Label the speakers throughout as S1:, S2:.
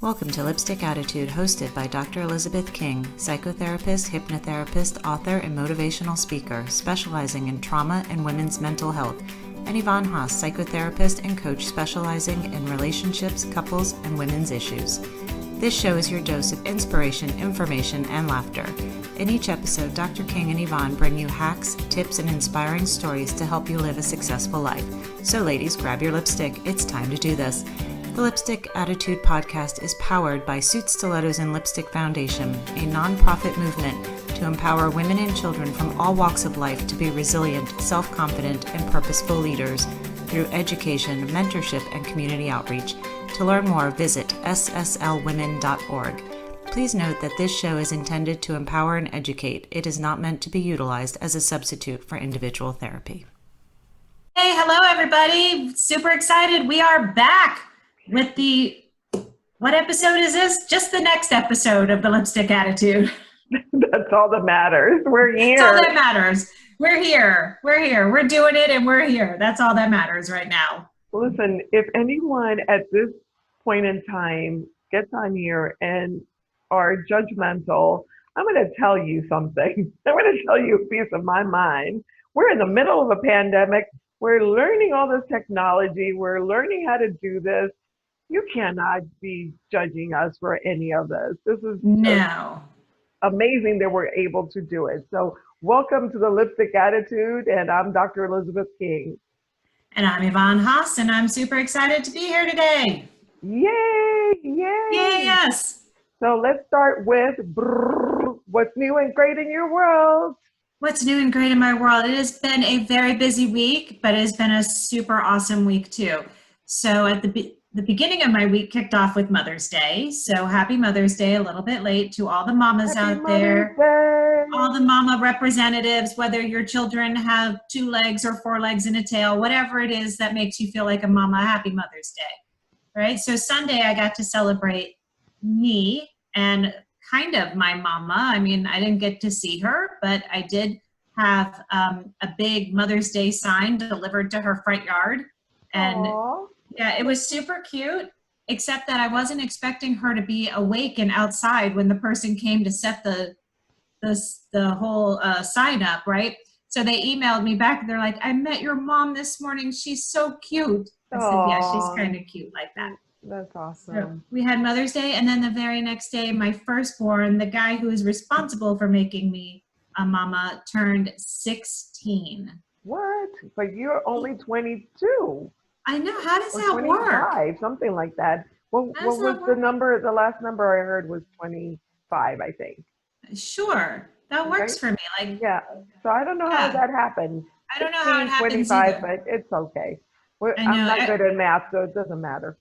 S1: Welcome to Lipstick Attitude, hosted by Dr. Elizabeth King, psychotherapist, hypnotherapist, author, and motivational speaker, specializing in trauma and women's mental health, and Yvonne Haase, psychotherapist and coach specializing in relationships, couples, and women's issues. This show is your dose of inspiration, information, and laughter. In each episode, Dr. King and Yvonne bring you hacks, tips, and inspiring stories to help you live a successful life. So ladies, grab your lipstick. It's time to do this. The Lipstick Attitude podcast is powered by Suit Stilettos and Lipstick Foundation, a nonprofit movement to empower women and children from all walks of life to be resilient, self-confident, and purposeful leaders through education, mentorship, and community outreach. To learn more, visit sslwomen.org. Please note that this show is intended to empower and educate. It is not meant to be utilized as a substitute for individual therapy.
S2: Hey, hello everybody. Super excited. We are back with what episode is this? Just the next episode of the Lipstick Attitude.
S3: That's all that matters. We're here.
S2: That's all that matters. We're here. We're doing it and we're here. That's all that matters right now.
S3: Listen, if anyone at this point in time gets on here and are judgmental, I'm going to tell you something. I'm going to tell you a piece of my mind. We're in the middle of a pandemic. We're learning all this technology. We're learning how to do this. You cannot be judging us for any of this. This is amazing that we're able to do it. So welcome to the Lipstick Attitude, and I'm Dr. Elizabeth King.
S2: And I'm Yvonne Haase, and I'm super excited to be here today.
S3: Yay! Yay!
S2: Yes!
S3: So let's start with what's new and great in your world.
S2: What's new and great in my world? It has been a very busy week, but it has been a super awesome week too. So at the beginning of my week kicked off with Mother's Day. So happy Mother's Day, a little bit late to all the mamas
S3: Happy
S2: out there.
S3: Mother's Day.
S2: All the mama representatives, whether your children have 2 legs or 4 legs and a tail, whatever it is that makes you feel like a mama, happy Mother's Day. Right? So Sunday I got to celebrate me and kind of my mama. I mean, I didn't get to see her, but I did have a big Mother's Day sign delivered to her front yard. And
S3: Aww.
S2: yeah, it was super cute, except that I wasn't expecting her to be awake and outside when the person came to set the whole sign up, right? So they emailed me back. They're like, I met your mom this morning. She's so cute. I said, yeah, she's kind of cute like that.
S3: That's awesome.
S2: So we had Mother's Day, and then the very next day, my firstborn, the guy who is responsible for making me a mama, turned 16.
S3: What? But you're only 22.
S2: I know. How does that
S3: 25,
S2: work?
S3: something like that. What was the number? The last number I heard was 25, I think.
S2: Sure. That works for me. Like,
S3: yeah. So I don't know how that happened.
S2: I don't know how it happens
S3: 25,
S2: either.
S3: but it's okay. I'm
S2: know.
S3: not good at math, so it doesn't matter.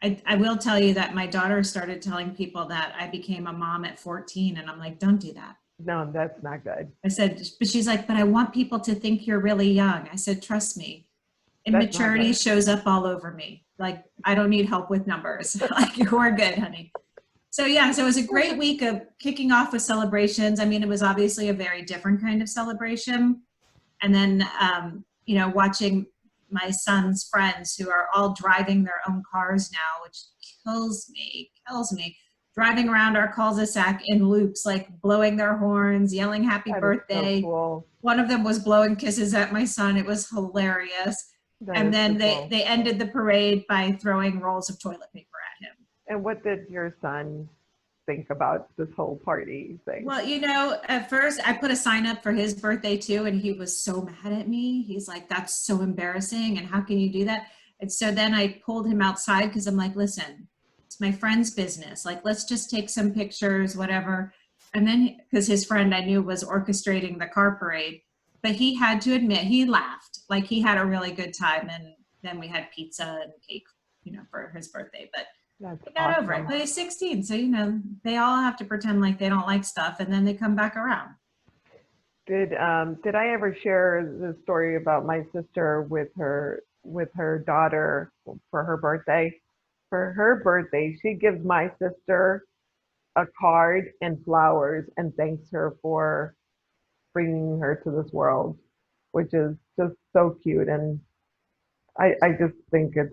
S2: I will tell you that my daughter started telling people that I became a mom at 14, and I'm like, don't do that.
S3: No, that's not good.
S2: I said, but she's like, but I want people to think you're really young. I said, trust me, immaturity shows up all over me. Like, I don't need help with numbers. Like, we're good, honey. So yeah, so it was a great week of kicking off with celebrations. I mean, it was obviously a very different kind of celebration. And then, watching my son's friends who are all driving their own cars now, which kills me. Driving around our cul-de-sac in loops, like blowing their horns, yelling happy birthday.
S3: So cool.
S2: One of them was blowing kisses at my son. It was hilarious. And then they ended the parade by throwing rolls of toilet paper at him.
S3: And what did your son think about this whole party thing?
S2: Well, at first I put a sign up for his birthday too, and he was so mad at me. He's like, that's so embarrassing, and how can you do that? And so then I pulled him outside because I'm like, listen, it's my friend's business. Like, let's just take some pictures, whatever. And then, because his friend I knew was orchestrating the car parade, but he had to admit he laughed. Like, he had a really good time, and then we had pizza and cake, for his birthday. But he got over it. But he's 16, so they all have to pretend like they don't like stuff, and then they come back around.
S3: Did I ever share the story about my sister with her daughter for her birthday? For her birthday, she gives my sister a card and flowers and thanks her for bringing her to this world, which is just so cute. And I just think it's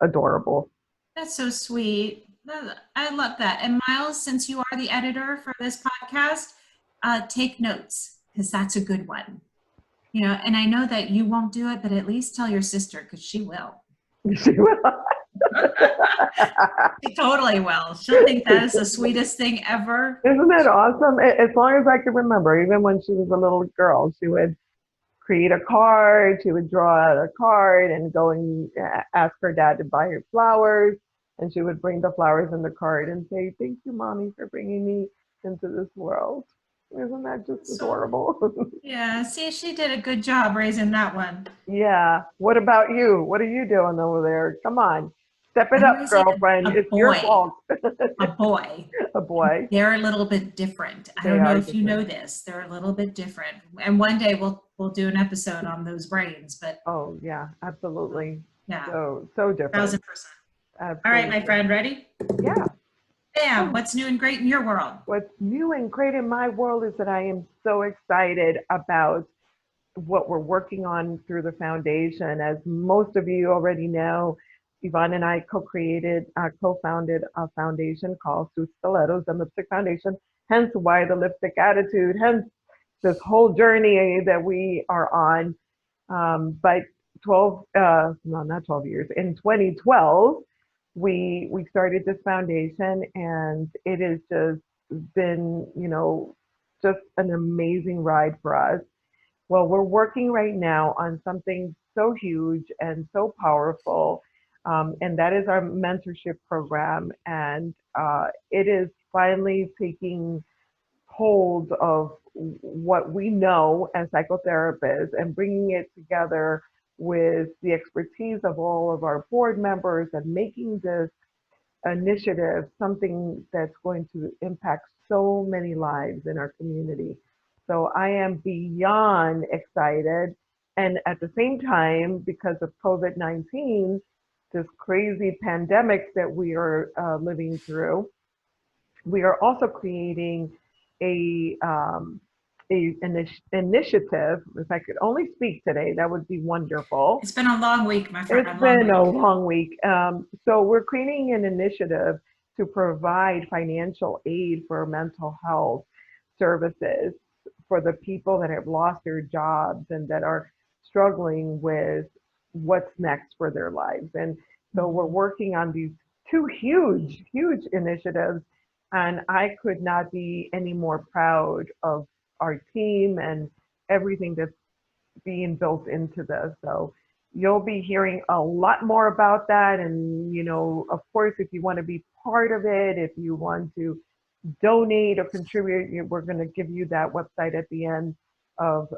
S3: adorable.
S2: That's so sweet. I love that. And Miles, since you are the editor for this podcast, take notes because that's a good one. You know, and I know that you won't do it, but at least tell your sister because she will.
S3: She will.
S2: She totally will. She'll think that is the sweetest thing ever.
S3: Isn't that awesome? As long as I can remember, even when she was a little girl, she would create a card. She would draw out a card and go and ask her dad to buy her flowers. And she would bring the flowers in the card and say, "Thank you, Mommy, for bringing me into this world." Isn't that just adorable?
S2: Yeah, see, she did a good job raising that one.
S3: Yeah. What about you? What are you doing over there? Come on. Step it
S2: I'm
S3: up,
S2: raising
S3: girlfriend.
S2: a
S3: It's your
S2: boy.
S3: fault.
S2: A boy.
S3: A boy.
S2: They're a little bit different. I
S3: They
S2: don't know
S3: are
S2: if you know
S3: different.
S2: this. They're a little bit different. And one day we'll do an episode on those brains, but
S3: Oh, yeah, absolutely.
S2: yeah,
S3: So different.
S2: 1000%. All right, my
S3: Absolutely.
S2: friend, ready?
S3: Yeah.
S2: Bam,
S3: Oh,
S2: what's new and great in your world?
S3: what's new and great in my world is that I am so excited about what we're working on through the foundation. As most of you already know, Yvonne and I co-founded a foundation called Suit Stilettos and Lipstick Foundation, hence why the lipstick attitude, hence this whole journey that we are on. But 12, no, not 12 years, in 2012, we started this foundation and it has just been, just an amazing ride for us. Well, we're working right now on something so huge and so powerful, and that is our mentorship program. And it is finally taking hold of what we know as psychotherapists and bringing it together with the expertise of all of our board members and making this initiative, something that's going to impact so many lives in our community. So I am beyond excited. And at the same time, because of COVID-19, this crazy pandemic that we are living through, we are also creating a, initiative. If I could only speak today, that would be wonderful.
S2: It's been a long week, my friend,
S3: It's
S2: a long
S3: been a
S2: week.
S3: long week. So we're creating an initiative to provide financial aid for mental health services for the people that have lost their jobs and that are struggling with what's next for their lives. And so we're working on these two huge, huge initiatives. And I could not be any more proud of our team and everything that's being built into this. So you'll be hearing a lot more about that. And, of course, if you want to be part of it, if you want to donate or contribute, we're going to give you that website at the end of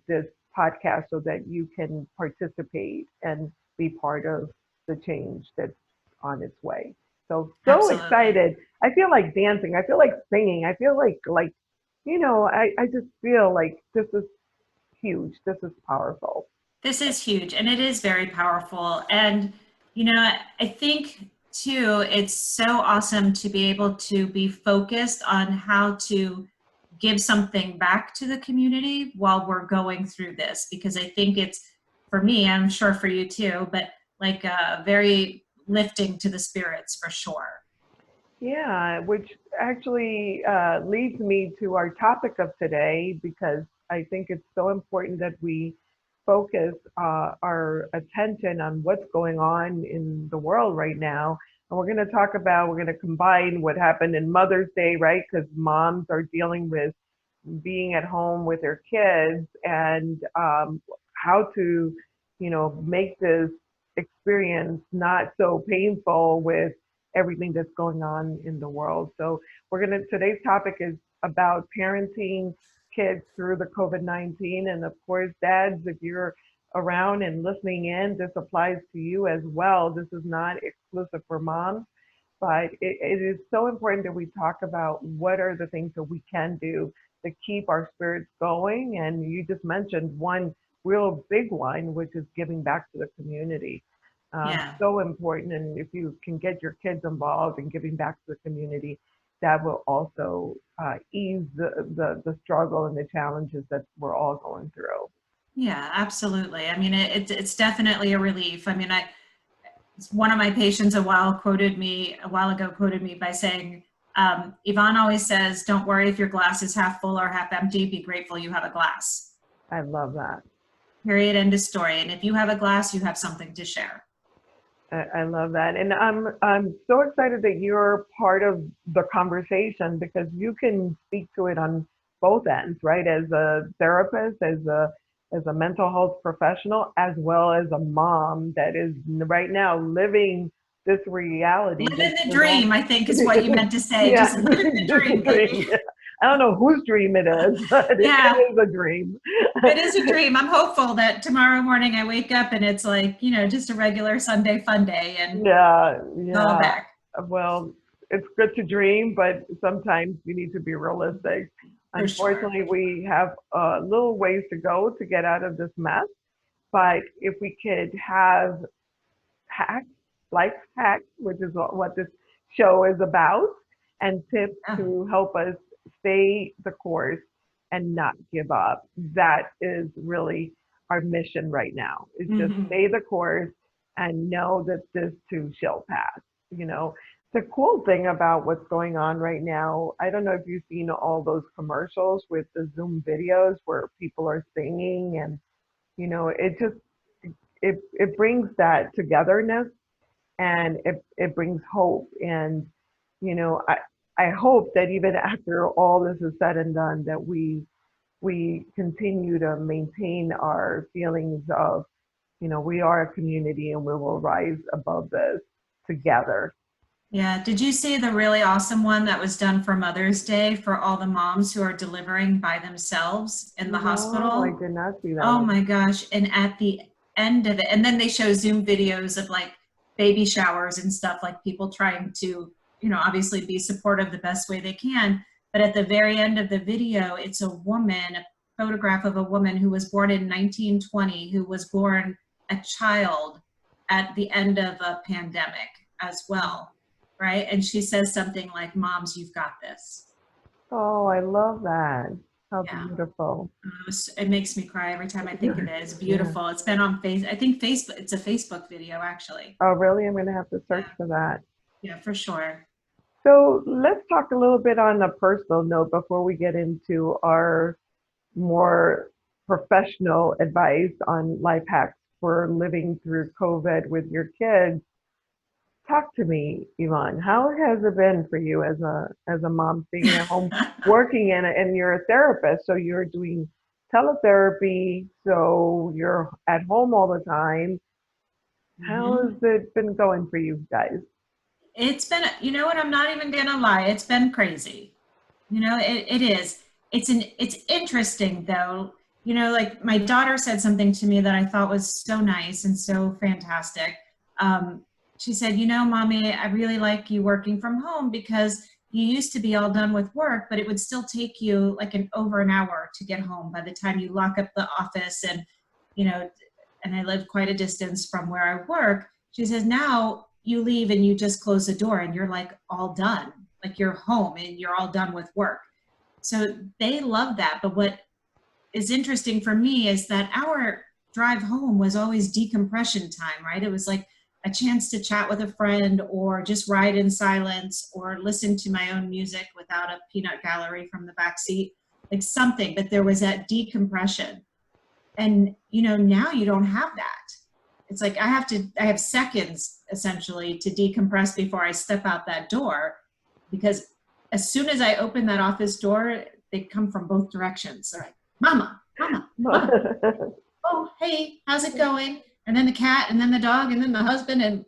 S3: this podcast so that you can participate and be part of the change that's on its way. So
S2: Absolutely.
S3: excited. I feel like dancing. I feel like singing. I feel like, I just feel like this is huge. This is powerful.
S2: This is huge and it is very powerful. And, I think too, it's so awesome to be able to be focused on how to give something back to the community while we're going through this, because I think it's, for me, I'm sure for you too, but like very lifting to the spirits for sure.
S3: Yeah, which actually leads me to our topic of today, because I think it's so important that we focus our attention on what's going on in the world right now. And we're going to combine what happened in Mother's Day, right? Because moms are dealing with being at home with their kids and how to, make this experience not so painful with everything that's going on in the world. So today's topic is about parenting kids through the COVID-19. And of course, dads, if you're around and listening in, this applies to you as well. This is not exclusive for moms, but it is so important that we talk about what are the things that we can do to keep our spirits going. And you just mentioned one real big one, which is giving back to the community.
S2: Yeah.
S3: So important. And if you can get your kids involved in giving back to the community, that will also ease the struggle and the challenges that we're all going through.
S2: Yeah, absolutely. I mean, it's definitely a relief. I mean, One of my patients a while ago quoted me by saying, Yvonne always says, don't worry if your glass is half full or half empty, be grateful you have a glass.
S3: I love that.
S2: Period, end of story. And if you have a glass, you have something to share.
S3: I love that. And I'm so excited that you're part of the conversation, because you can speak to it on both ends, right? As a therapist, as a mental health professional, as well as a mom that is right now living this reality.
S2: Living the dream, I think, is what you meant to say.
S3: Yeah,
S2: Just living the dream, baby.
S3: I don't know whose dream it is, but
S2: Yeah.
S3: it is a dream.
S2: It is a dream. I'm hopeful that tomorrow morning I wake up and it's like, just a regular Sunday fun day and go back.
S3: Well, it's good to dream, but sometimes you need to be realistic.
S2: For
S3: Unfortunately,
S2: sure.
S3: we have a little ways to go to get out of this mess. But if we could have hacks, life hacks, which is what this show is about, and tips to help us stay the course and not give up. That is really our mission right now, is just stay the course and know that this too shall pass. The cool thing about what's going on right now, I don't know if you've seen all those commercials with the Zoom videos where people are singing, and it just it brings that togetherness, and it brings hope. And I hope that even after all this is said and done, that we continue to maintain our feelings of, we are a community and we will rise above this together.
S2: Yeah. Did you see the really awesome one that was done for Mother's Day for all the moms who are delivering by themselves in the hospital?
S3: I did not see that.
S2: Oh my gosh. And at the end of it, and then they show Zoom videos of like baby showers and stuff, like people trying to, obviously be supportive the best way they can. But at the very end of the video, it's a photograph of a woman who was born in 1920, who was born a child at the end of a pandemic as well, right? And she says something like, "Moms, you've got this."
S3: Oh, I love that. How beautiful.
S2: It makes me cry every time I think of it. It's beautiful. It's been on I think Facebook, it's a Facebook video actually.
S3: Oh, really? I'm going to have to search for that.
S2: Yeah, for sure.
S3: So let's talk a little bit on a personal note before we get into our more professional advice on life hacks for living through COVID with your kids. Talk to me, Yvonne. How has it been for you as a mom, staying at home, working and you're a therapist, so you're doing teletherapy, so you're at home all the time. How has it been going for you guys?
S2: It's been, what, I'm not even gonna lie, it's been crazy. It is. It's interesting though. Like my daughter said something to me that I thought was so nice and so fantastic. She said, Mommy, I really like you working from home, because you used to be all done with work, but it would still take you like over an hour to get home by the time you lock up the office. And, and I live quite a distance from where I work. She says, now you leave and you just close the door and you're like all done, like you're home and you're all done with work. So they love that. But what is interesting for me is that our drive home was always decompression time, right? It was like a chance to chat with a friend, or just ride in silence, or listen to my own music without a peanut gallery from the back seat, like something. But there was that decompression. And, now you don't have that. It's like I have seconds essentially to decompress before I step out that door, because as soon as I open that office door, they come from both directions. They're like, Mama, Mama, Mama. Oh, hey, how's it going? And then the cat, and then the dog, and then the husband, and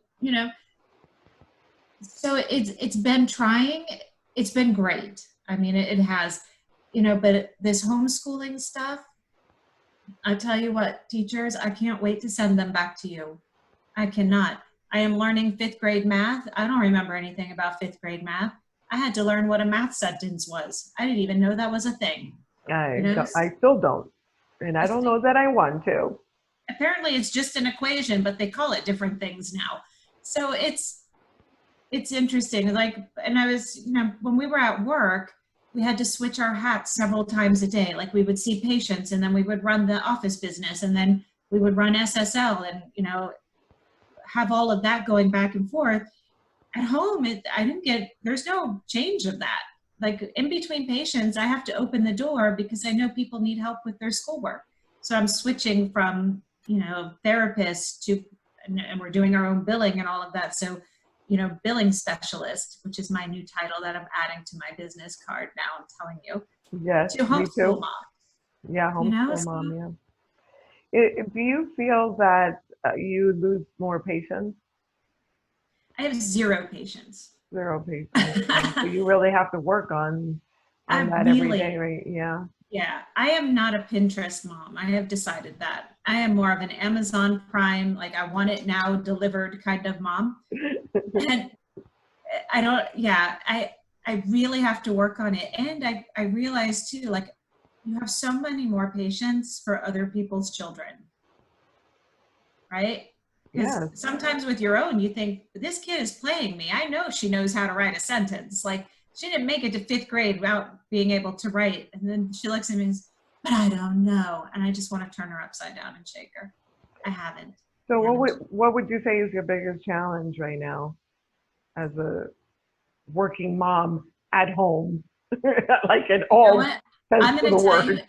S2: so it's been trying. It's been great. I mean, it has, but this homeschooling stuff, I tell you what, teachers, I can't wait to send them back to you. I cannot. I am learning 5th grade math. I don't remember anything about 5th grade math. I had to learn what a math sentence was. I didn't even know that was a thing.
S3: I still don't. And I don't know that I want to.
S2: Apparently it's just an equation, but they call it different things now. So it's interesting. Like, and I was, when we were at work, we had to switch our hats several times a day. Like we would see patients, and then we would run the office business, and then we would run SSL, and, have all of that going back and forth. At home, there's no change of that. Like in between patients, I have to open the door because I know people need help with their schoolwork. So I'm switching from, therapist to, and we're doing our own billing and all of that. So, billing specialist, which is my new title that I'm adding to my business card now, I'm telling you.
S3: Yes,
S2: To
S3: me too.
S2: homeschool mom.
S3: Yeah, homeschool mom, yeah. Do you feel that you lose more patience?
S2: I have 0 patience.
S3: 0 patience. So you really have to work on that every day, right? Yeah.
S2: Yeah, I am not a Pinterest mom. I have decided that. I am more of an Amazon Prime, like I want it now delivered kind of mom. And I really have to work on it. And I realize too, like you have so many more patience for other people's children, right? Because sometimes with your own, you think, this kid is playing me. I know she knows how to write a sentence. Like, she didn't make it to 5th grade without being able to write. And then she looks at me and says, but I don't know. And I just want to turn her upside down and shake her. I haven't.
S3: So what would you say is your biggest challenge right now as a working mom at home? Like in all sense
S2: I'm
S3: of
S2: going
S3: the
S2: to tell
S3: word.
S2: you,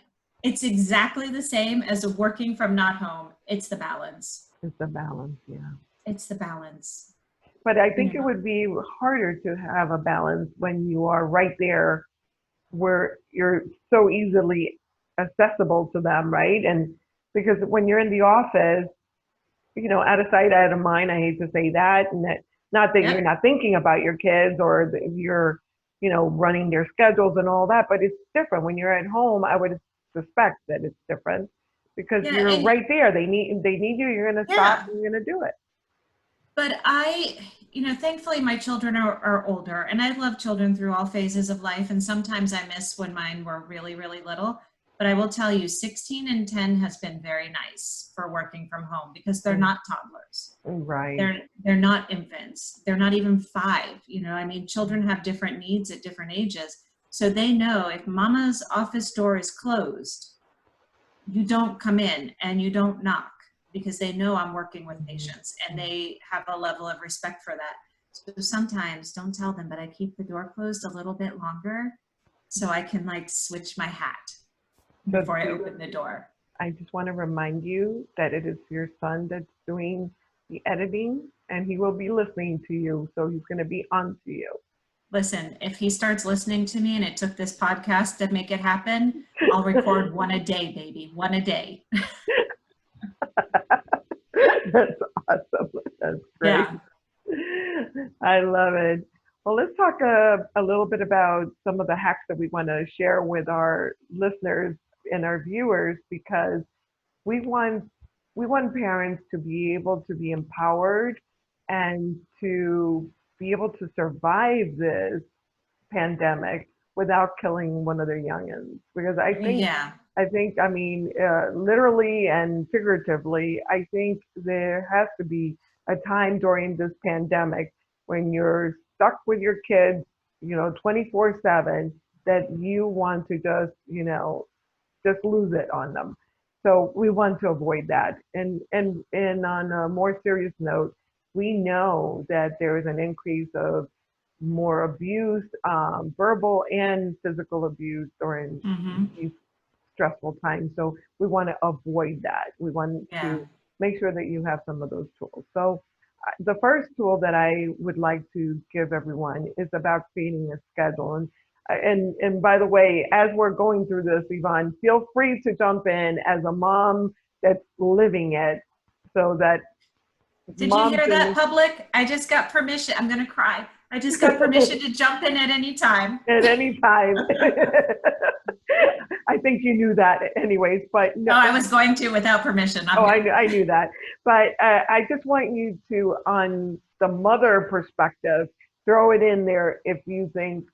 S2: it's exactly the same as a working from not home. It's the balance.
S3: It's the balance, yeah.
S2: It's the balance.
S3: But I think it would be harder to have a balance when you are right there where you're so easily accessible to them, right? And because when you're in the office, out of sight, out of mind, I hate to say that, and that not that you're not thinking about your kids or that you're, running their schedules and all that, but it's different. When you're at home, I would suspect that it's different because you're right there. They need you, you're gonna stop and you're gonna do it.
S2: But thankfully my children are older, and I love children through all phases of life. And sometimes I miss when mine were really, really little. But I will tell you, 16 and 10 has been very nice for working from home because they're not toddlers.
S3: Right.
S2: They're not infants. They're not even 5. Children have different needs at different ages. So they know if mama's office door is closed, you don't come in and you don't knock, because they know I'm working with patients and they have a level of respect for that. So sometimes, don't tell them, but I keep the door closed a little bit longer so I can switch my hat before I open the door.
S3: I just want to remind you that it is your son that's doing the editing and he will be listening to you. So he's going to be on to you.
S2: Listen, if he starts listening to me and it took this podcast to make it happen, I'll record 1 a day, baby. 1 a day.
S3: That's awesome. That's great.
S2: Yeah.
S3: I love it. Well, let's talk a little bit about some of the hacks that we want to share with our listeners and our viewers, because we want parents to be able to be empowered and to be able to survive this pandemic without killing one of their youngins. Because I think, literally and figuratively, I think there has to be a time during this pandemic when you're stuck with your kids, 24/7, that you want to just lose it on them. So we want to avoid that. And on a more serious note, we know that there is an increase of more abuse, verbal and physical abuse during these stressful times. So we want to avoid that. We want to make sure that you have some of those tools. So the first tool that I would like to give everyone is about creating a schedule. And by the way, as we're going through this, Yvonne, feel free to jump in as a mom that's living it, so that.
S2: Did you hear that, public? I just got permission. I'm going to cry. I just got permission to jump in at any time.
S3: At any time. I think you knew that anyways, but no.
S2: No, I was going to without permission.
S3: I knew that. But I just want you to, on the mother perspective, throw it in there if you think,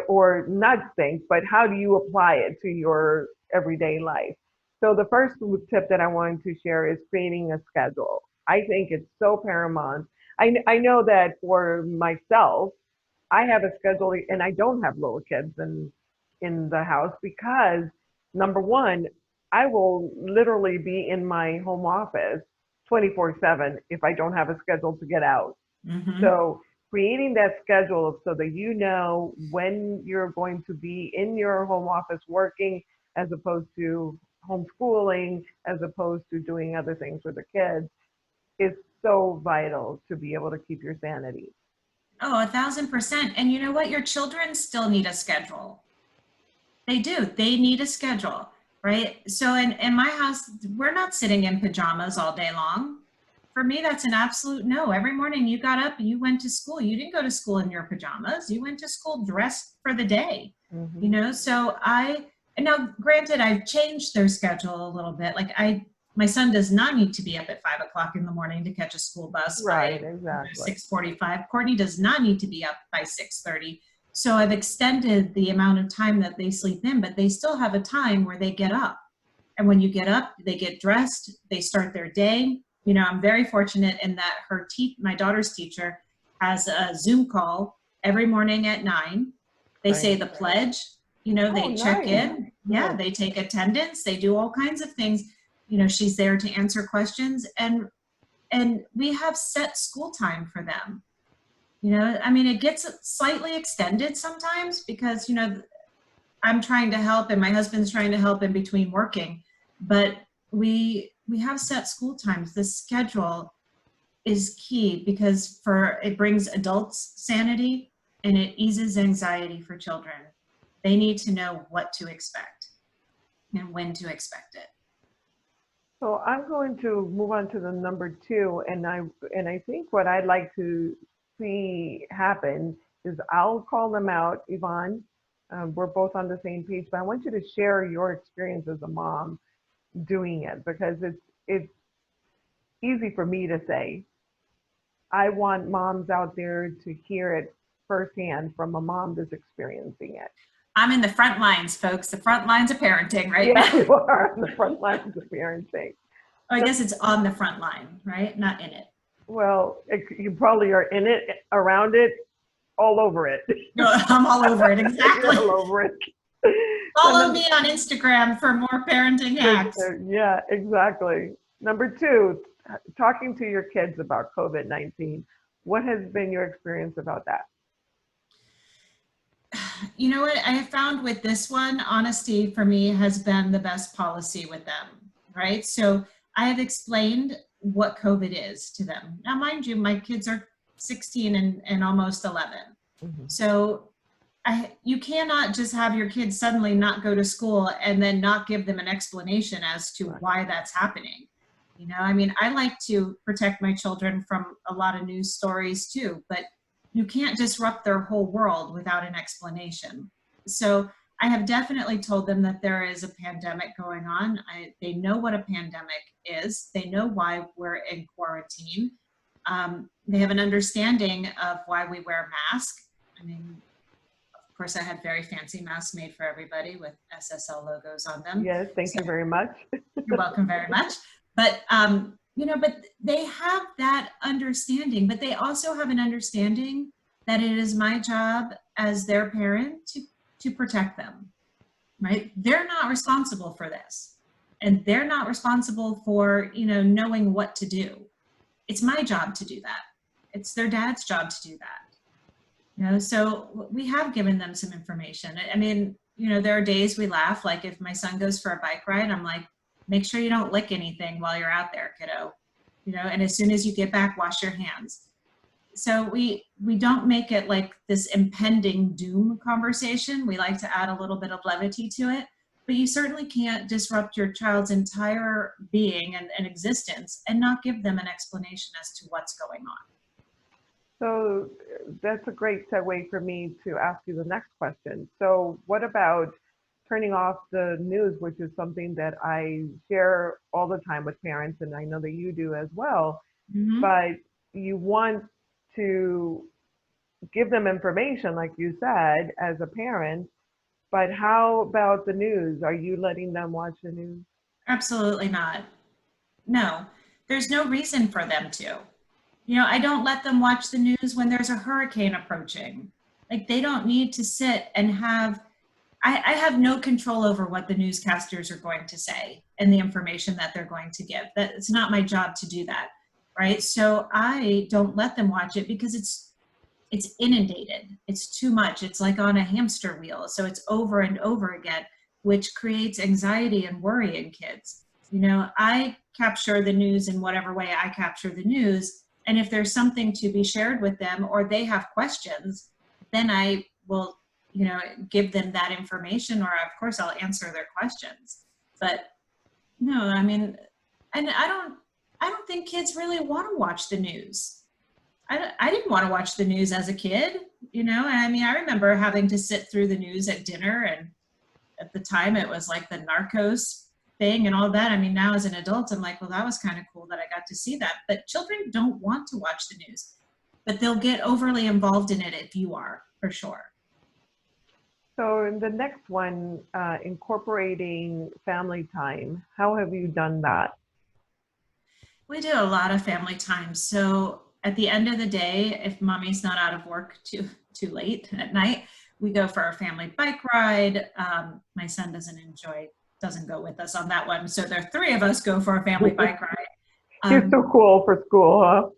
S3: or not think, but how do you apply it to your everyday life? So the first tip that I wanted to share is creating a schedule. I think it's so paramount. I know that for myself, I have a schedule, and I don't have little kids in the house because, number one, I will literally be in my home office 24/7 if I don't have a schedule to get out.
S2: Mhm.
S3: So creating that schedule so that you know when you're going to be in your home office working as opposed to homeschooling, as opposed to doing other things with the kids is so vital to be able to keep your sanity.
S2: Oh, 1,000%. And you know what? Your children still need a schedule. They do. They need a schedule, right? So in my house, we're not sitting in pajamas all day long. For me, that's an absolute no. Every morning you got up, you went to school. You didn't go to school in your pajamas. You went to school dressed for the day, you know? So and now granted, I've changed their schedule a little bit. Like my son does not need to be up at 5 o'clock in the morning to catch a school bus
S3: Right,
S2: by
S3: exactly.
S2: 6:45. Courtney does not need to be up by 6:30. So I've extended the amount of time that they sleep in, but they still have a time where they get up. And when you get up, they get dressed, they start their day. You know, I'm very fortunate in that my daughter's teacher has a Zoom call every morning at 9. They say the pledge, you know, they check in. Yeah, they take attendance, they do all kinds of things. You know, she's there to answer questions, and we have set school time for them. You know, I mean, it gets slightly extended sometimes because, you know, I'm trying to help and my husband's trying to help in between working, but we have set school times. The schedule is key because it brings adults sanity and it eases anxiety for children. They need to know what to expect and when to expect it.
S3: So I'm going to move on to the number 2, and I think what I'd like to see happen is I'll call them out, Yvonne. We're both on the same page, but I want you to share your experience as a mom doing it because it's easy for me to say. I want moms out there to hear it firsthand from a mom that's experiencing it.
S2: I'm in the front lines, folks, the front lines of parenting right
S3: Yeah,
S2: now.
S3: you are on the front lines of parenting.
S2: I guess it's on the front line, right? Not in it.
S3: Well, you probably are in it, around it, all over it.
S2: No, I'm all over it, exactly.
S3: You're all over it.
S2: Follow me on Instagram for more parenting hacks.
S3: Yeah, exactly. Number 2, talking to your kids about COVID-19. What has been your experience about that?
S2: You know what I have found with this one, honesty for me has been the best policy with them, right? So I have explained what COVID is to them. Now, mind you, my kids are 16 and almost 11. So you cannot just have your kids suddenly not go to school and then not give them an explanation as to why that's happening. You know, I mean, I like to protect my children from a lot of news stories too, but you can't disrupt their whole world without an explanation. So I have definitely told them that there is a pandemic going on. They know what a pandemic is. They know why we're in quarantine. They have an understanding of why we wear masks. I mean, of course, I had very fancy masks made for everybody with SSL logos on them.
S3: Yes, thank you very much.
S2: You're welcome very much. But, you know, but they have that understanding, but they also have an understanding that it is my job as their parent to protect them, right? They're not responsible for this. And they're not responsible for, you know, knowing what to do. It's my job to do that. It's their dad's job to do that. You know, so we have given them some information. I mean, you know, there are days we laugh, like if my son goes for a bike ride, I'm like, make sure you don't lick anything while you're out there, kiddo. You know, and as soon as you get back, wash your hands. So we don't make it like this impending doom conversation. We like to add a little bit of levity to it, but you certainly can't disrupt your child's entire being and existence and not give them an explanation as to what's going on.
S3: So that's a great segue for me to ask you the next question. So what about turning off the news, which is something that I share all the time with parents, and I know that you do as well, but you want to give them information, like you said, as a parent, but how about the news? Are you letting them watch the news?
S2: Absolutely not. No, there's no reason for them to. You know, I don't let them watch the news when there's a hurricane approaching. Like, they don't need to sit and have, I have no control over what the newscasters are going to say and the information that they're going to give. That it's not my job to do that, right? So I don't let them watch it because it's inundated. It's too much. It's like on a hamster wheel. So it's over and over again, which creates anxiety and worry in kids. You know, I capture the news in whatever way I capture the news. And if there's something to be shared with them or they have questions, then I will, you know, give them that information, or of course I'll answer their questions. But no, I mean, and I don't think kids really want to watch the news. I didn't want to watch the news as a kid, you know, and I mean, I remember having to sit through the news at dinner, and at the time it was like the Narcos thing and all that. I mean, now as an adult, I'm like, well, that was kind of cool that I got to see that. But children don't want to watch the news, but they'll get overly involved in it if you are, for sure.
S3: So in the next one, incorporating family time, how have you done that?
S2: We do a lot of family time. So at the end of the day, if mommy's not out of work too late at night, we go for a family bike ride. My son doesn't go with us on that one. So there are three of us go for a family bike ride.
S3: He's so cool for school, huh?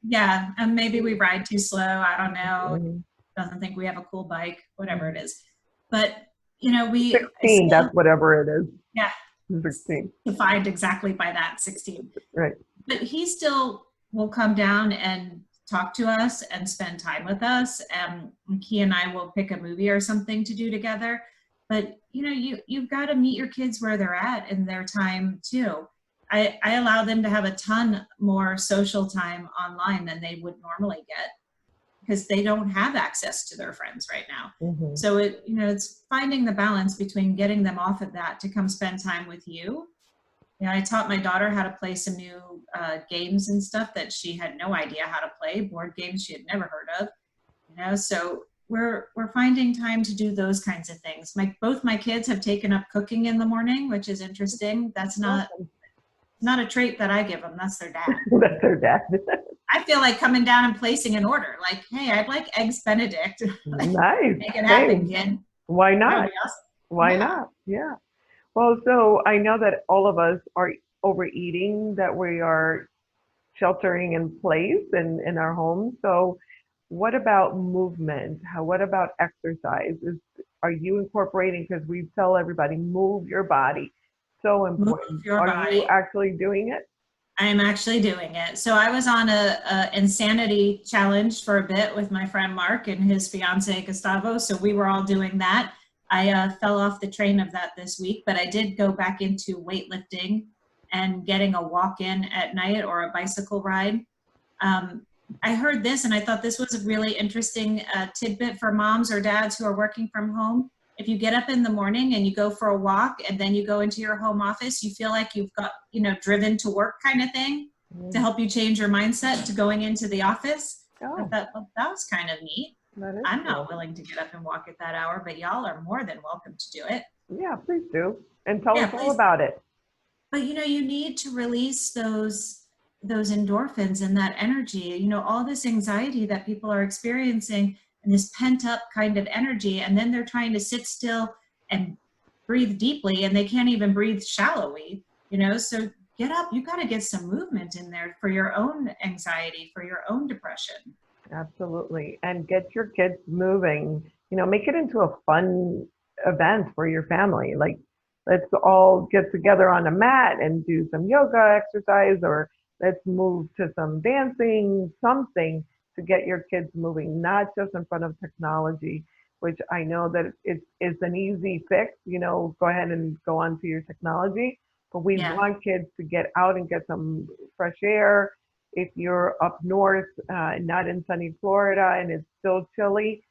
S2: Yeah, and maybe we ride too slow. I don't know. Doesn't think we have a cool bike, whatever it is. But, you know,
S3: 16, that's whatever it is.
S2: Yeah.
S3: 16.
S2: Defined exactly by that, 16.
S3: Right.
S2: But he still will come down and talk to us and spend time with us. He and I will pick a movie or something to do together. But, you know, you've got to meet your kids where they're at in their time too. I allow them to have a ton more social time online than they would normally get, because they don't have access to their friends right now.
S3: Mm-hmm.
S2: So it's finding the balance between getting them off of that to come spend time with you. You know, I taught my daughter how to play some new games and stuff that she had no idea how to play, board games she had never heard of. You know, so we're finding time to do those kinds of things. Both my kids have taken up cooking in the morning, which is interesting. That's not a trait that I give them. That's their dad.
S3: That's their dad.
S2: I feel like coming down and placing an order. Like, hey, I'd like eggs Benedict. Like,
S3: nice.
S2: Make it happen, kid.
S3: Why not?
S2: That would be awesome.
S3: Why not? Yeah. Well, so I know that all of us are overeating, that we are sheltering in place in our homes. So what about movement? What about exercise? Are you incorporating, because we tell everybody, move your body. So important.
S2: Move your
S3: Are
S2: body.
S3: you actually doing it?
S2: I am actually doing it. So I was on a insanity challenge for a bit with my friend Mark and his fiance Gustavo. So we were all doing that. I fell off the train of that this week, but I did go back into weightlifting and getting a walk in at night or a bicycle ride. I heard this and I thought this was a really interesting tidbit for moms or dads who are working from home. If you get up in the morning and you go for a walk and then you go into your home office, you feel like you've got, driven to work kind of thing to help you change your mindset to going into the office. I thought, well, that was kind of neat. I'm not willing to get up and walk at that hour, but y'all are more than welcome to do it.
S3: Yeah, please do. And tell us all about it.
S2: But, you need to release those endorphins and that energy, all this anxiety that people are experiencing and this pent up kind of energy. And then they're trying to sit still and breathe deeply and they can't even breathe shallowly, so get up. You got to get some movement in there for your own anxiety, for your own depression.
S3: Absolutely. And get your kids moving, make it into a fun event for your family. Like, let's all get together on a mat and do some yoga exercise, or let's move to some dancing, something to get your kids moving, not just in front of technology, which I know that it's an easy fix, go ahead and go onto your technology, but we want kids to get out and get some fresh air. If you're up north, not in sunny Florida, and it's still chilly,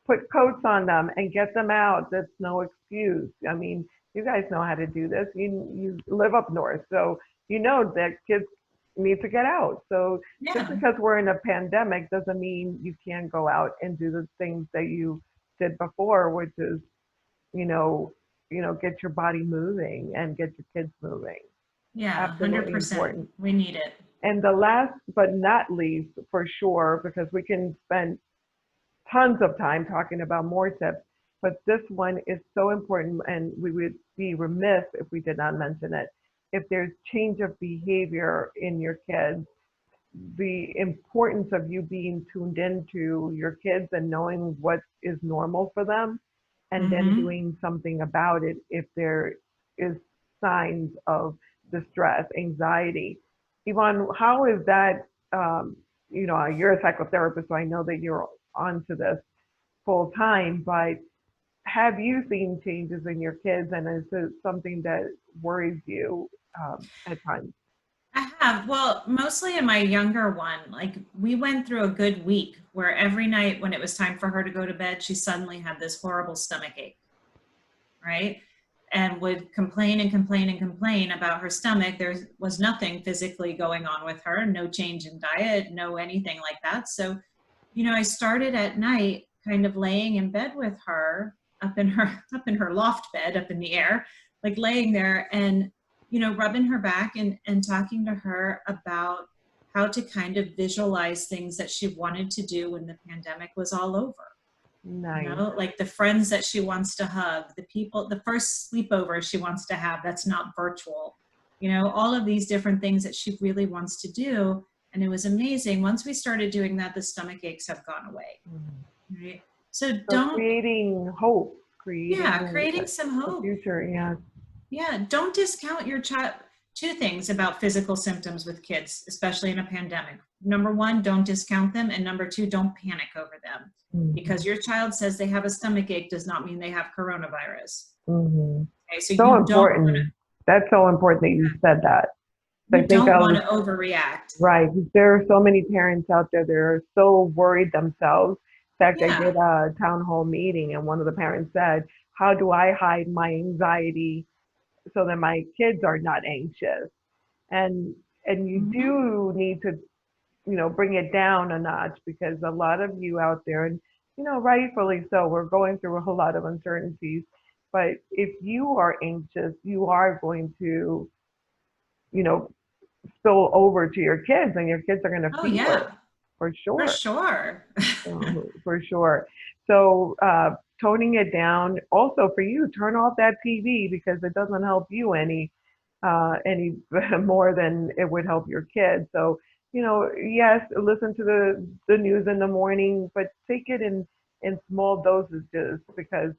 S3: put coats on them and get them out. That's no excuse. I mean, you guys know how to do this. You live up north, so you know that kids need to get out. So just because we're in a pandemic doesn't mean you can't go out and do the things that you did before, which is, get your body moving and get your kids moving.
S2: Yeah,
S3: absolutely
S2: 100%.
S3: Important.
S2: We need it.
S3: And the last but not least, for sure, because we can spend tons of time talking about more tips, but this one is so important, and we would be remiss if we did not mention it. If there's change of behavior in your kids, the importance of you being tuned into your kids and knowing what is normal for them, and then doing something about it if there is signs of distress, anxiety. Yvonne, how is that? You're a psychotherapist, so I know that you're onto this full time, but have you seen changes in your kids, and is it something that worries you at times?
S2: I have. Well, mostly in my younger one, like we went through a good week where every night when it was time for her to go to bed, she suddenly had this horrible stomach ache, right? And would complain and complain and complain about her stomach. There was nothing physically going on with her, no change in diet, no anything like that. So, I started at night kind of laying in bed with her up in her loft bed up in the air, like laying there and rubbing her back and talking to her about how to kind of visualize things that she wanted to do when the pandemic was all over.
S3: Nice.
S2: Like the friends that she wants to hug, the first sleepover she wants to have that's not virtual, all of these different things that she really wants to do. And it was amazing. Once we started doing that, the stomach aches have gone away. Right? So
S3: creating hope,
S2: creating some hope.
S3: Future, yeah.
S2: Yeah, don't discount your child. Two things about physical symptoms with kids, especially in a pandemic. Number one, don't discount them. And number two, don't panic over them. Because your child says they have a stomach ache does not mean they have coronavirus. Okay,
S3: so important. That's so important that you said that.
S2: You don't want to overreact.
S3: Right. There are so many parents out there that are so worried themselves. In fact, I did a town hall meeting and one of the parents said, how do I hide my anxiety so that my kids are not anxious? And you do need to, bring it down a notch, because a lot of you out there, and, rightfully so, we're going through a whole lot of uncertainties. But if you are anxious, you are going to, spill over to your kids, and your kids are going to feel it. For sure.
S2: For sure.
S3: For sure. So toning it down. Also for you, turn off that TV, because it doesn't help you any more than it would help your kids. So, yes, listen to the news in the morning, but take it in small dosages, because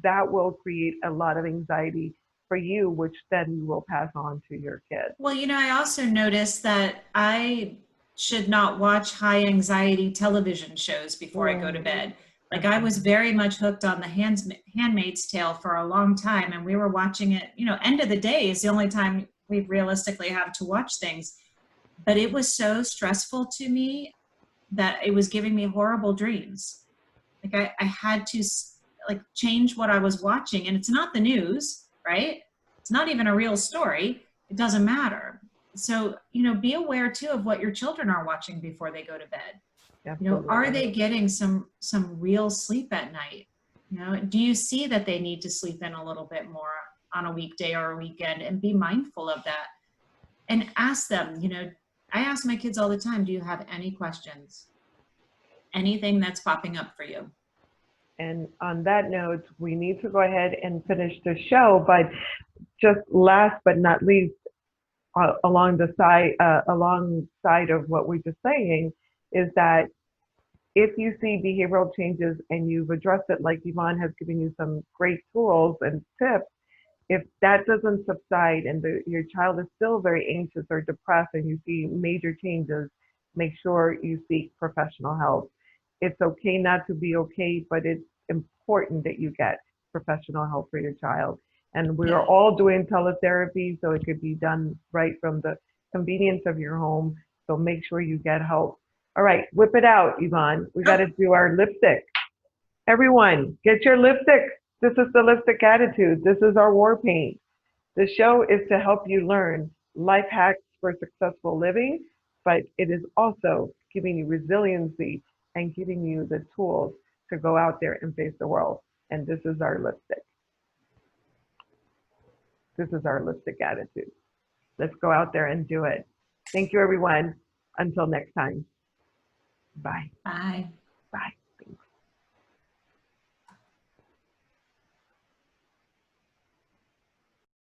S3: that will create a lot of anxiety for you, which then you will pass on to your kids.
S2: Well, I also noticed that I should not watch high anxiety television shows before I go to bed. Like I was very much hooked on the Handmaid's Tale for a long time, and we were watching it, end of the day is the only time we realistically have to watch things. But it was so stressful to me that it was giving me horrible dreams. Like I had to change what I was watching, and it's not the news, right? It's not even a real story. It doesn't matter. So, be aware too of what your children are watching before they go to bed.
S3: Absolutely.
S2: Are they getting some real sleep at night? Do you see that they need to sleep in a little bit more on a weekday or a weekend, and be mindful of that and ask them, I ask my kids all the time, do you have any questions? Anything that's popping up for you?
S3: And on that note, we need to go ahead and finish the show, but just last but not least, alongside of what we're just saying, is that if you see behavioral changes and you've addressed it, like Yvonne has given you some great tools and tips, if that doesn't subside and your child is still very anxious or depressed and you see major changes, make sure you seek professional help. It's okay not to be okay, but it's important that you get professional help for your child. And we are all doing teletherapy, so it could be done right from the convenience of your home. So make sure you get help. All right, whip it out, Yvonne. We got to do our lipstick. Everyone, get your lipstick. This is the lipstick attitude. This is our war paint. The show is to help you learn life hacks for successful living, but it is also giving you resiliency and giving you the tools to go out there and face the world. And this is our lipstick. This is our lipstick attitude. Let's go out there and do it. Thank you, everyone. Until next time. Bye.
S2: Bye.
S3: Bye.